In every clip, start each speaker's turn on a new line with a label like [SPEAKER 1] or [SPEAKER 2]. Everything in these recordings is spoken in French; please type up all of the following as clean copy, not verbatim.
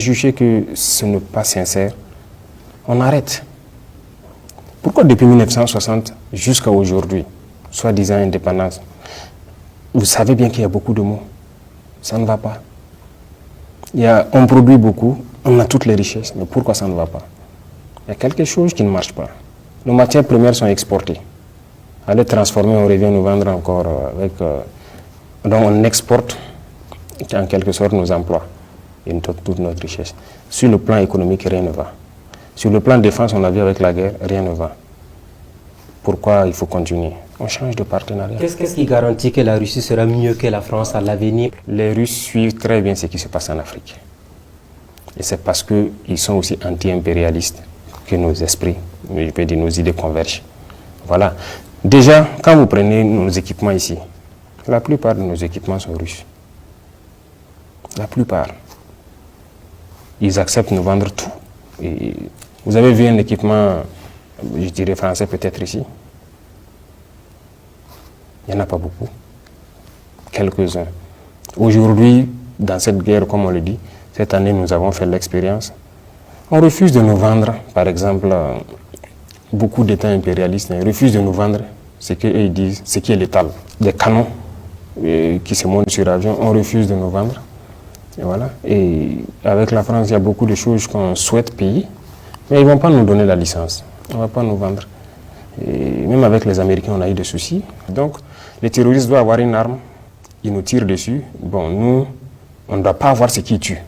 [SPEAKER 1] Juger que ce n'est pas sincère, on arrête. Pourquoi depuis 1960 jusqu'à aujourd'hui, soi-disant indépendance, vous savez bien qu'il y a beaucoup de mots. Ça ne va pas. On produit beaucoup, on a toutes les richesses, mais pourquoi ça ne va pas? Il y a quelque chose qui ne marche pas. Nos matières premières sont exportées. À les transformer, on revient nous vendre encore avec... donc on exporte en quelque sorte nos emplois et toute notre richesse. Sur le plan économique, rien ne va. Sur le plan de défense, on a vu avec la guerre, rien ne va. Pourquoi il faut continuer? On change de partenariat.
[SPEAKER 2] Qu'est-ce qui garantit que la Russie sera mieux que la France à l'avenir?
[SPEAKER 1] Les Russes suivent très bien ce qui se passe en Afrique. Et c'est parce qu'ils sont aussi anti-impérialistes que nos esprits, je peux dire nos idées convergent. Voilà. Déjà, quand vous prenez nos équipements ici, la plupart de nos équipements sont russes. La plupart. Ils acceptent de nous vendre tout. Et vous avez vu un équipement, je dirais français peut-être ici? Il n'y en a pas beaucoup. Quelques-uns. Aujourd'hui, dans cette guerre, comme on le dit, cette année, nous avons fait l'expérience. On refuse de nous vendre, par exemple, beaucoup d'États impérialistes refusent de nous vendre ce qu'ils disent, ce qui est létal. Des canons qui se montent sur l'avion, on refuse de nous vendre. Et voilà. Et avec la France, il y a beaucoup de choses qu'on souhaite payer, mais ils ne vont pas nous donner la licence. On ne va pas nous vendre. Et même avec les Américains, on a eu des soucis. Donc, les terroristes doivent avoir une arme, ils nous tirent dessus. Bon, nous, on ne doit pas avoir ce qui tue.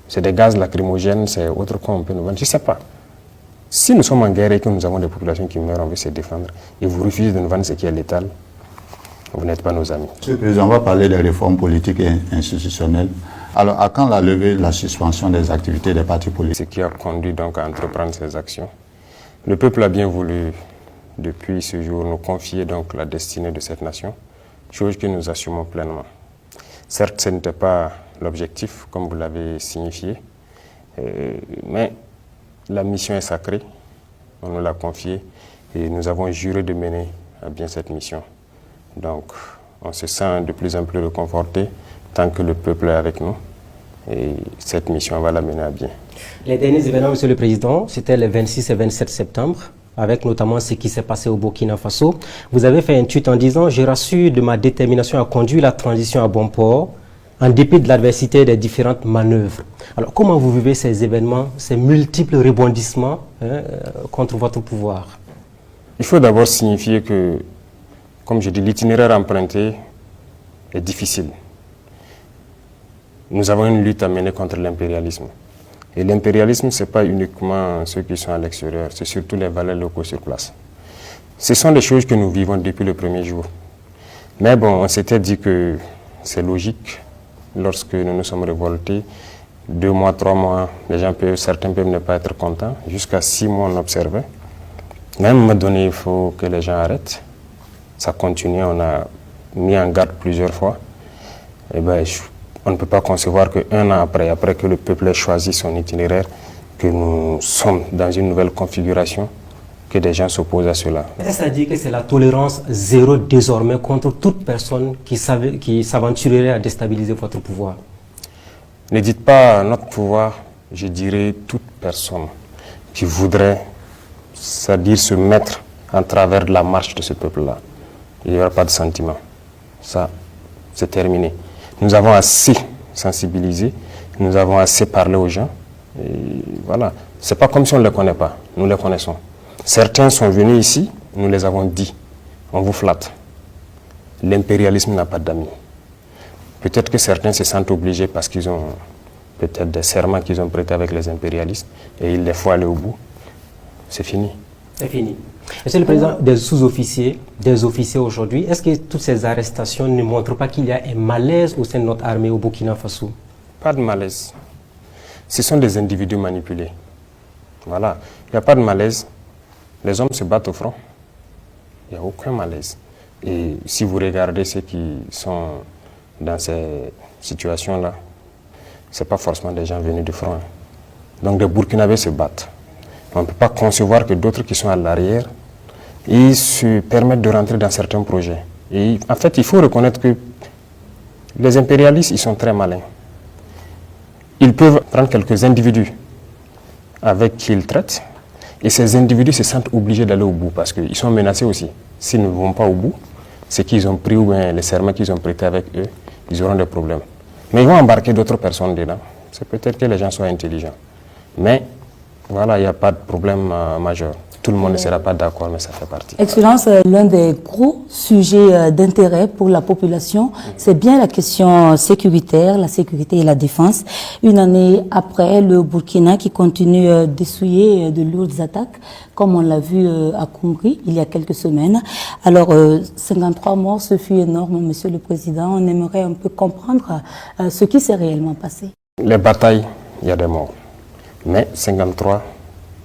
[SPEAKER 1] C'est des gaz lacrymogènes, c'est autre qu'on peut nous vendre. Je ne sais pas. Si nous sommes en guerre et que nous avons des populations qui meurent, on veut se défendre, et vous refusez de nous vendre ce qui est létal, vous n'êtes pas nos amis.
[SPEAKER 3] Monsieur le Président, on va parler des réformes politiques et institutionnelles. Alors, à quand la levée, la suspension des activités des partis politiques?
[SPEAKER 1] Ce qui a conduit donc à entreprendre ces actions. Le peuple a bien voulu, depuis ce jour, nous confier donc la destinée de cette nation, chose que nous assumons pleinement. Certes, ce n'était pas l'objectif, comme vous l'avez signifié, mais la mission est sacrée, on nous l'a confiée et nous avons juré de mener à bien cette mission. Donc, on se sent de plus en plus réconforté tant que le peuple est avec nous et cette mission, on va la mener à bien.
[SPEAKER 2] Les derniers événements, Monsieur le Président, c'était les 26 et 27 septembre, avec notamment ce qui s'est passé au Burkina Faso. Vous avez fait un tweet en disant « Je rassure de ma détermination à conduire la transition à bon port, en dépit de l'adversité des différentes manœuvres. » Alors, comment vous vivez ces événements, ces multiples rebondissements contre votre pouvoir?
[SPEAKER 1] Il faut d'abord signifier que, comme je dis, l'itinéraire emprunté est difficile. Nous avons une lutte à mener contre l'impérialisme. Et l'impérialisme, ce n'est pas uniquement ceux qui sont à l'extérieur, c'est surtout les valeurs locaux sur place. Ce sont des choses que nous vivons depuis le premier jour. Mais bon, on s'était dit que c'est logique. Lorsque nous nous sommes révoltés, 2 mois, 3 mois, certains peuvent ne pas être contents. Jusqu'à 6 mois, on observait. Mais à un moment donné, il faut que les gens arrêtent. Ça continue, on a mis en garde plusieurs fois. Et ben, on ne peut pas concevoir qu'un an après que le peuple ait choisi son itinéraire, que nous sommes dans une nouvelle configuration, que des gens s'opposent à cela.
[SPEAKER 2] Est-ce à dire que c'est la tolérance zéro désormais contre toute personne qui s'aventurerait à déstabiliser votre pouvoir?
[SPEAKER 1] Ne dites pas notre pouvoir, je dirais toute personne qui voudrait, c'est-à-dire se mettre en travers de la marche de ce peuple-là. Il n'y aura pas de sentiment. Ça, c'est terminé. Nous avons assez sensibilisé, nous avons assez parlé aux gens. Et voilà. Ce n'est pas comme si on ne les connaît pas, nous les connaissons. Certains sont venus ici, nous les avons dit, on vous flatte. L'impérialisme n'a pas d'amis. Peut-être que certains se sentent obligés parce qu'ils ont peut-être des serments qu'ils ont prêtés avec les impérialistes et il les faut aller au bout. C'est fini.
[SPEAKER 2] C'est fini. Monsieur le Président, des sous-officiers, des officiers aujourd'hui, est-ce que toutes ces arrestations ne montrent pas qu'il y a un malaise au sein de notre armée au Burkina Faso?
[SPEAKER 1] Pas de malaise. Ce sont des individus manipulés. Voilà. Il n'y a pas de malaise. Les hommes se battent au front. Il n'y a aucun malaise. Et si vous regardez ceux qui sont dans ces situations-là, ce n'est pas forcément des gens venus du front. Donc des Burkinabés se battent. On ne peut pas concevoir que d'autres qui sont à l'arrière, ils se permettent de rentrer dans certains projets. Et en fait, il faut reconnaître que les impérialistes, ils sont très malins. ils peuvent prendre quelques individus avec qui ils traitent, et ces individus se sentent obligés d'aller au bout parce qu'ils sont menacés aussi. S'ils ne vont pas au bout, c'est qu'ils ont pris ou bien les serments qu'ils ont prêtés avec eux, ils auront des problèmes. Mais ils vont embarquer d'autres personnes dedans. C'est peut-être que les gens soient intelligents. Mais voilà, il n'y a pas de problème majeur. Tout le monde ne sera pas d'accord, mais ça fait partie.
[SPEAKER 4] Excellence, l'un des gros sujets d'intérêt pour la population, c'est bien la question sécuritaire, la sécurité et la défense. Une année après, le Burkina qui continue d'essuyer de lourdes attaques, comme on l'a vu à Conakry il y a quelques semaines. Alors, 53 morts, ce fut énorme, Monsieur le Président. On aimerait un peu comprendre ce qui s'est réellement passé.
[SPEAKER 1] Les batailles, il y a des morts. Mais 53,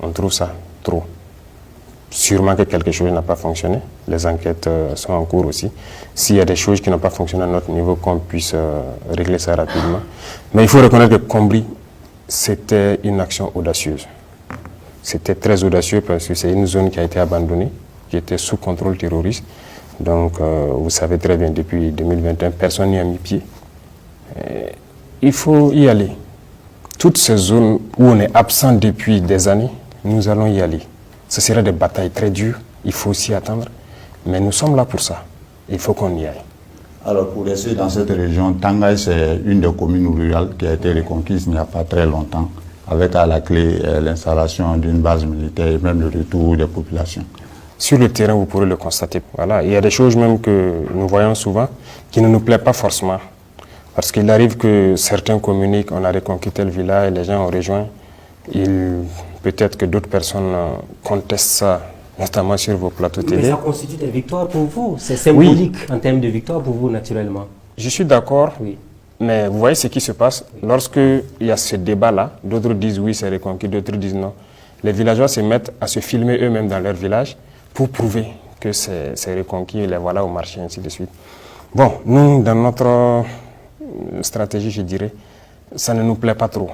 [SPEAKER 1] on trouve ça trop. Sûrement que quelque chose n'a pas fonctionné. Les enquêtes sont en cours aussi. S'il y a des choses qui n'ont pas fonctionné à notre niveau, qu'on puisse régler ça rapidement. Mais il faut reconnaître que Combri, c'était une action audacieuse. C'était très audacieux parce que c'est une zone qui a été abandonnée, qui était sous contrôle terroriste. Donc, vous savez très bien, depuis 2021, personne n'y a mis pied. Il faut y aller. Toutes ces zones où on est absent depuis des années, nous allons y aller. Ce sera des batailles très dures, il faut s'y attendre, mais nous sommes là pour ça. Il faut qu'on y aille.
[SPEAKER 3] Alors pour rester dans cette région, Tangay c'est une des communes rurales qui a été reconquise il n'y a pas très longtemps, avec à la clé l'installation d'une base militaire et même le retour des populations.
[SPEAKER 1] Sur le terrain, vous pourrez le constater. Voilà. Il y a des choses même que nous voyons souvent qui ne nous plaisent pas forcément. Parce qu'il arrive que certains communiquent, on a reconquis tel village, les gens ont rejoint. Peut-être que d'autres personnes contestent ça, notamment sur vos plateaux télé.
[SPEAKER 2] Mais ça constitue des victoires pour vous. C'est symbolique en termes de victoire pour vous, naturellement.
[SPEAKER 1] Je suis d'accord,
[SPEAKER 2] oui.
[SPEAKER 1] Mais vous voyez ce qui se passe. Lorsqu'il y a ce débat-là, d'autres disent oui, c'est reconquis, d'autres disent non. Les villageois se mettent à se filmer eux-mêmes dans leur village pour prouver que c'est reconquis, les voilà au marché, ainsi de suite. Bon, nous, dans notre stratégie, je dirais, ça ne nous plaît pas trop.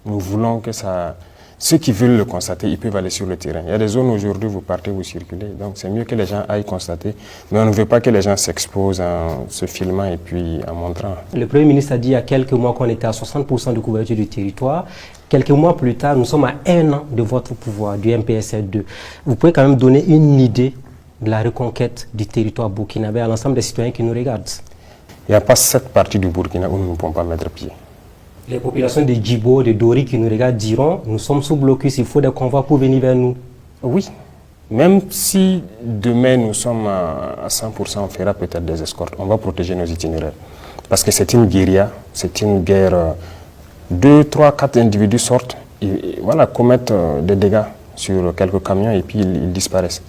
[SPEAKER 1] Nous voulons que ça... Ceux qui veulent le constater, ils peuvent aller sur le terrain. Il y a des zones aujourd'hui, vous partez, vous circulez. Donc c'est mieux que les gens aillent constater. Mais on ne veut pas que les gens s'exposent en se filmant et puis en montrant.
[SPEAKER 2] Le Premier ministre a dit il y a quelques mois qu'on était à 60% de couverture du territoire. Quelques mois plus tard, nous sommes à 1 an de votre pouvoir, du MPSR2. Vous pouvez quand même donner une idée de la reconquête du territoire burkinabé à l'ensemble des citoyens qui nous regardent.
[SPEAKER 1] Il n'y a pas cette partie du Burkina où nous ne pouvons pas mettre pied.
[SPEAKER 2] Les populations de Djibo, de Dori qui nous regardent diront nous sommes sous blocus, il faut des convois pour venir vers nous.
[SPEAKER 1] Oui, même si demain nous sommes à 100%, on fera peut-être des escortes, on va protéger nos itinéraires. Parce que c'est une guérilla, c'est une guerre. 2, 3, 4 individus sortent et voilà, commettent des dégâts sur quelques camions et puis ils disparaissent.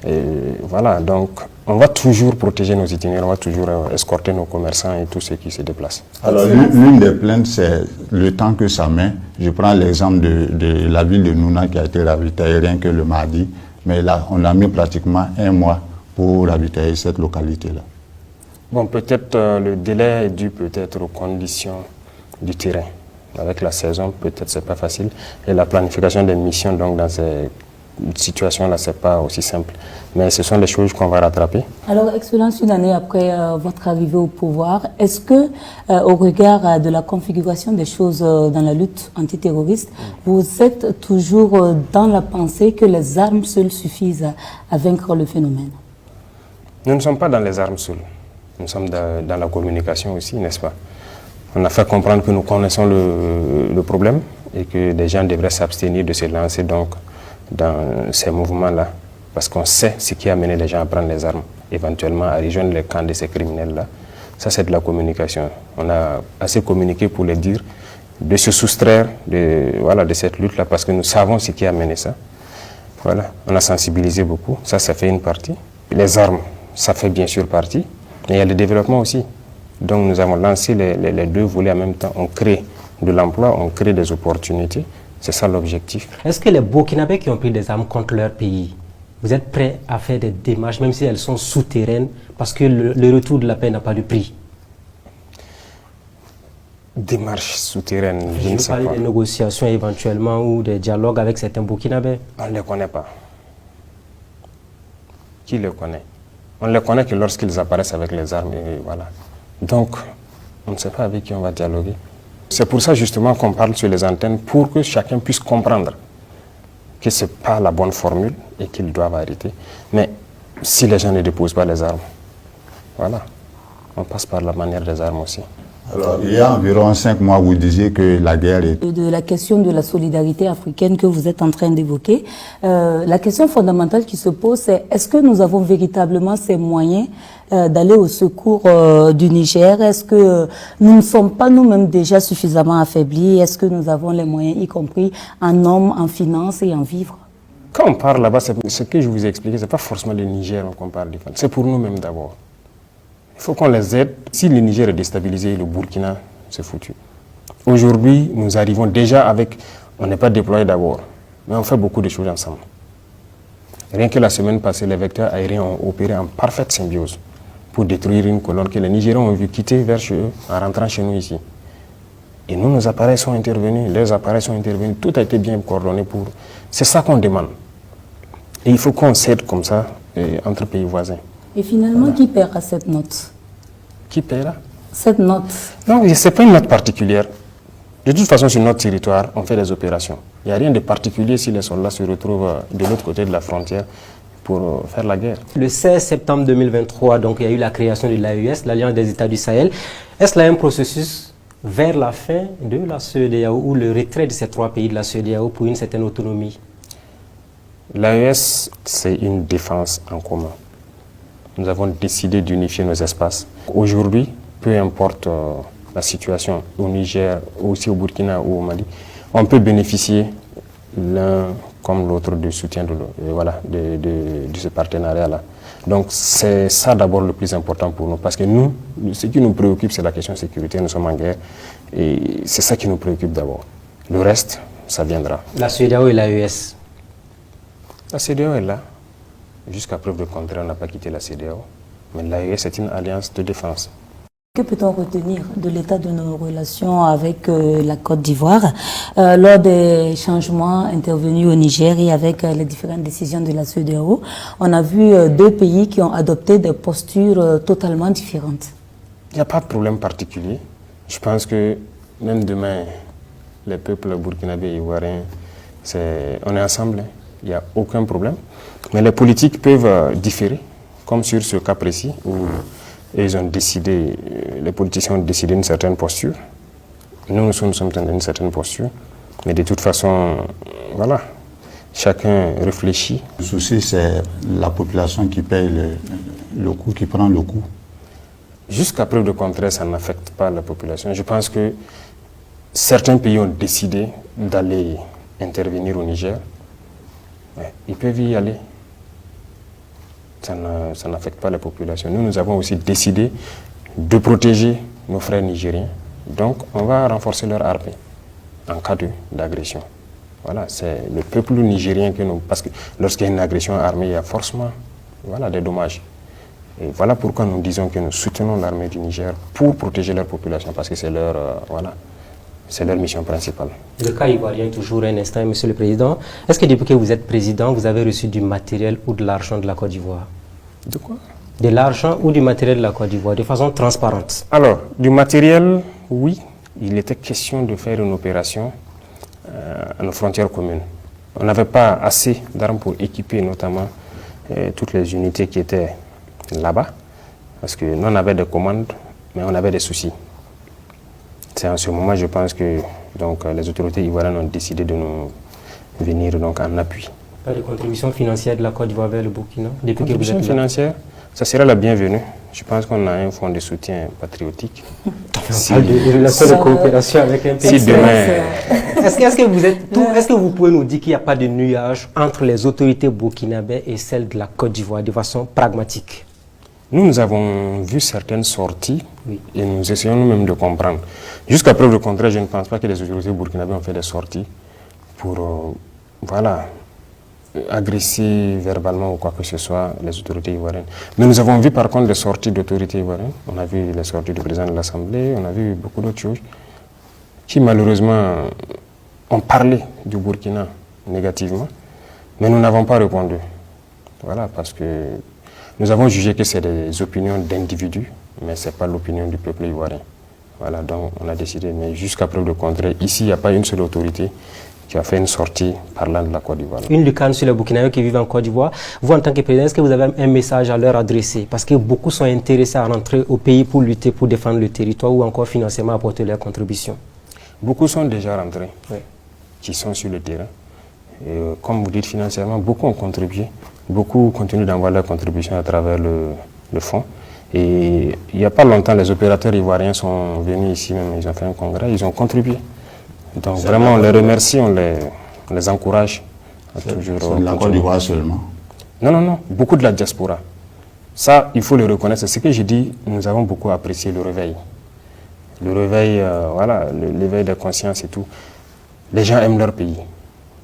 [SPEAKER 1] Et voilà, donc on va toujours protéger nos itinéraires, on va toujours escorter nos commerçants et tous ceux qui se déplacent.
[SPEAKER 3] Alors l'une des plaintes, c'est le temps que ça met. Je prends l'exemple de la ville de Nouna qui a été ravitaillée rien que le mardi, mais là on a mis pratiquement 1 mois pour ravitailler cette localité-là.
[SPEAKER 1] Bon, peut-être le délai est dû peut-être aux conditions du terrain. Avec la saison, peut-être c'est pas facile. Et la planification des missions, donc dans ces situations-là, c'est pas aussi simple. Mais ce sont des choses qu'on va rattraper.
[SPEAKER 4] Alors, Excellence, une année après votre arrivée au pouvoir, est-ce que, au regard de la configuration des choses dans la lutte antiterroriste, vous êtes toujours dans la pensée que les armes seules suffisent à vaincre le phénomène?
[SPEAKER 1] Nous ne sommes pas dans les armes seules. Nous sommes dans la communication aussi, n'est-ce pas? On a fait comprendre que nous connaissons le problème et que les gens devraient s'abstenir de se lancer donc dans ces mouvements-là, parce qu'on sait ce qui a amené les gens à prendre les armes, éventuellement à rejoindre les camps de ces criminels-là. Ça, c'est de la communication. On a assez communiqué pour les dire, de se soustraire de cette lutte-là, parce que nous savons ce qui a amené ça. Voilà, on a sensibilisé beaucoup, ça fait une partie. Les armes, ça fait bien sûr partie, mais il y a le développement aussi. Donc nous avons lancé les deux volets en même temps. On crée de l'emploi, on crée des opportunités. C'est ça l'objectif.
[SPEAKER 2] Est-ce que les Burkinabés qui ont pris des armes contre leur pays, vous êtes prêts à faire des démarches, même si elles sont souterraines, parce que le retour de la paix n'a pas de prix?
[SPEAKER 1] Démarches souterraines, je ne sais pas.
[SPEAKER 2] Je parle des négociations éventuellement ou des dialogues avec certains Burkinabés.
[SPEAKER 1] On ne les connaît pas. Qui les connaît? On ne les connaît que lorsqu'ils apparaissent avec les armes et voilà. Donc, on ne sait pas avec qui on va dialoguer. C'est pour ça justement qu'on parle sur les antennes, pour que chacun puisse comprendre que ce n'est pas la bonne formule et qu'ils doivent arrêter. Mais si les gens ne déposent pas les armes, voilà, on passe par la manière des armes aussi.
[SPEAKER 3] Alors, il y a environ 5 mois, vous disiez que la guerre est...
[SPEAKER 4] De la question de la solidarité africaine que vous êtes en train d'évoquer, la question fondamentale qui se pose, c'est est-ce que nous avons véritablement ces moyens d'aller au secours du Niger? Est-ce que nous ne sommes pas nous-mêmes déjà suffisamment affaiblis? Est-ce que nous avons les moyens, y compris en hommes, en finances et en vivres?
[SPEAKER 1] Quand on parle là-bas, ce que je vous ai expliqué, ce n'est pas forcément le Niger qu'on parle, c'est pour nous-mêmes d'abord. Il faut qu'on les aide. Si le Niger est déstabilisé, le Burkina, c'est foutu. Aujourd'hui, nous arrivons déjà avec... On n'est pas déployé d'abord, mais on fait beaucoup de choses ensemble. Rien que la semaine passée, les vecteurs aériens ont opéré en parfaite symbiose pour détruire une colonne que les Nigériens ont vu quitter vers chez eux en rentrant chez nous ici. Et nous, nos appareils sont intervenus, leurs appareils sont intervenus, tout a été bien coordonné pour... C'est ça qu'on demande. Et il faut qu'on s'aide comme ça entre pays voisins.
[SPEAKER 4] Et finalement, qui paiera cette note?
[SPEAKER 1] Qui paiera?
[SPEAKER 4] Cette note?
[SPEAKER 1] Non, ce n'est pas une note particulière. De toute façon, sur notre territoire, on fait des opérations. Il n'y a rien de particulier si les soldats se retrouvent de l'autre côté de la frontière pour faire la guerre.
[SPEAKER 2] Le 16 septembre 2023, donc, il y a eu la création de l'AES, l'Alliance des États du Sahel. Est-ce là un processus vers la fin de la CEDEAO ou le retrait de ces 3 pays de la CEDEAO pour une certaine autonomie?
[SPEAKER 1] L'AES, c'est une défense en commun. Nous avons décidé d'unifier nos espaces. Aujourd'hui, peu importe la situation au Niger, aussi au Burkina ou au Mali, on peut bénéficier l'un comme l'autre du soutien de ce partenariat-là. Donc c'est ça d'abord le plus important pour nous, parce que nous, ce qui nous préoccupe, c'est la question de sécurité, nous sommes en guerre, et c'est ça qui nous préoccupe d'abord. Le reste, ça viendra.
[SPEAKER 2] La CEDEAO et l'AES?
[SPEAKER 1] La CEDEAO est là. Jusqu'à preuve de contraire, on n'a pas quitté la CEDEAO. Mais l'AES est une alliance de défense.
[SPEAKER 4] Que peut-on retenir de l'état de nos relations avec la Côte d'Ivoire lors des changements intervenus au Niger et avec les différentes décisions de la CEDEAO? On a vu 2 pays qui ont adopté des postures totalement différentes.
[SPEAKER 1] Il n'y a pas de problème particulier. Je pense que même demain, les peuples burkinabés et ivoiriens, on est ensemble. Il n'y a aucun problème. Mais les politiques peuvent différer, comme sur ce cas précis où ils ont décidé, les politiciens ont décidé une certaine posture. Nous sommes dans une certaine posture. Mais de toute façon, voilà, chacun réfléchit.
[SPEAKER 3] Le souci, c'est la population qui paye le coût, qui prend le coût.
[SPEAKER 1] Jusqu'à preuve de contraire, ça n'affecte pas la population. Je pense que certains pays ont décidé d'aller intervenir au Niger. Ouais, ils peuvent y aller. Ça n'affecte pas la population. Nous avons aussi décidé de protéger nos frères nigériens. Donc, on va renforcer leur armée en cas d'agression. Voilà, c'est le peuple nigérien que nous... Parce que lorsqu'il y a une agression armée, il y a forcément des dommages. Et voilà pourquoi nous disons que nous soutenons l'armée du Niger pour protéger leur population, parce que c'est leur mission principale.
[SPEAKER 2] Le cas ivoirien, toujours un instant, Monsieur le Président. Est-ce que depuis que vous êtes président, vous avez reçu du matériel ou de l'argent de la Côte d'Ivoire?
[SPEAKER 1] De quoi? De
[SPEAKER 2] l'argent ou du matériel de la Côte d'Ivoire, de façon transparente?
[SPEAKER 1] Alors, du matériel, oui. Il était question de faire une opération à nos frontières communes. On n'avait pas assez d'armes pour équiper notamment toutes les unités qui étaient là-bas, parce que nous on avait des commandes, mais on avait des soucis. C'est en ce moment, je pense que les autorités ivoiriennes ont décidé de nous venir en appui.
[SPEAKER 2] Pas de contribution financière de la Côte d'Ivoire vers le Burkina depuis que vous êtes là?
[SPEAKER 1] Financière, ça sera la bienvenue. Je pense qu'on a un fonds de soutien patriotique.
[SPEAKER 2] On parle de relations de coopération avec un pays.
[SPEAKER 1] Si demain...
[SPEAKER 2] Est-ce que vous pouvez nous dire qu'il n'y a pas de nuage entre les autorités burkinabées et celles de la Côte d'Ivoire de façon pragmatique?
[SPEAKER 1] Nous avons vu certaines sorties et nous essayons nous-mêmes de comprendre. Jusqu'à preuve de contraire, je ne pense pas que les autorités burkinabées ont fait des sorties pour agresser verbalement ou quoi que ce soit les autorités ivoiriennes. Mais nous avons vu par contre des sorties d'autorités ivoiriennes. On a vu les sorties du président de l'Assemblée, on a vu beaucoup d'autres choses qui malheureusement ont parlé du Burkina négativement, mais nous n'avons pas répondu. Voilà, parce que nous avons jugé que c'est des opinions d'individus, mais ce n'est pas l'opinion du peuple ivoirien. Voilà, donc on a décidé, mais jusqu'à preuve de contraire, ici, il n'y a pas une seule autorité qui a fait une sortie parlant de la Côte d'Ivoire.
[SPEAKER 2] Une lucane sur les Burkinabés qui vivent en Côte d'Ivoire. Vous, en tant que président, est-ce que vous avez un message à leur adresser? Parce que beaucoup sont intéressés à rentrer au pays pour lutter, pour défendre le territoire ou encore financièrement apporter leur contribution.
[SPEAKER 1] Beaucoup sont déjà rentrés,
[SPEAKER 2] Oui.
[SPEAKER 1] qui sont sur le terrain. Et, comme vous dites, financièrement, beaucoup ont contribué. Beaucoup continuent d'envoyer leur contribution à travers le fonds. Et il n'y a pas longtemps, les opérateurs ivoiriens sont venus ici, même, ils ont fait un congrès, ils ont contribué. Donc vraiment, on les remercie, on les encourage à toujours.
[SPEAKER 3] C'est de la Côte d'Ivoire seulement.
[SPEAKER 1] Non, non, non, beaucoup de la diaspora. Ça, il faut le reconnaître. C'est ce que j'ai dit, nous avons beaucoup apprécié le réveil. Le réveil, voilà, l'éveil de conscience et tout. Les gens aiment leur pays,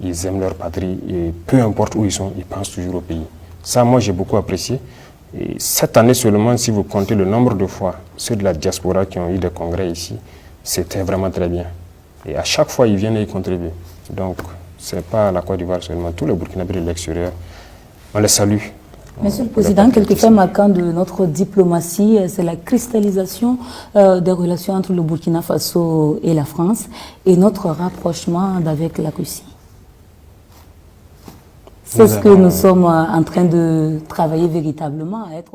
[SPEAKER 1] ils aiment leur patrie, et peu importe où ils sont, ils pensent toujours au pays. Ça, moi, j'ai beaucoup apprécié. Et cette année seulement, si vous comptez le nombre de fois, ceux de la diaspora qui ont eu des congrès ici, c'était vraiment très bien. Et à chaque fois, ils viennent et ils contribuent. Donc, ce n'est pas la Côte d'Ivoire seulement, tous les Burkinabés de l'extérieur, on les salue.
[SPEAKER 4] Monsieur le Président, quelque fait marquant de notre diplomatie, c'est la cristallisation des relations entre le Burkina Faso et la France et notre rapprochement avec la Russie. C'est ce que nous sommes en train de travailler véritablement à être.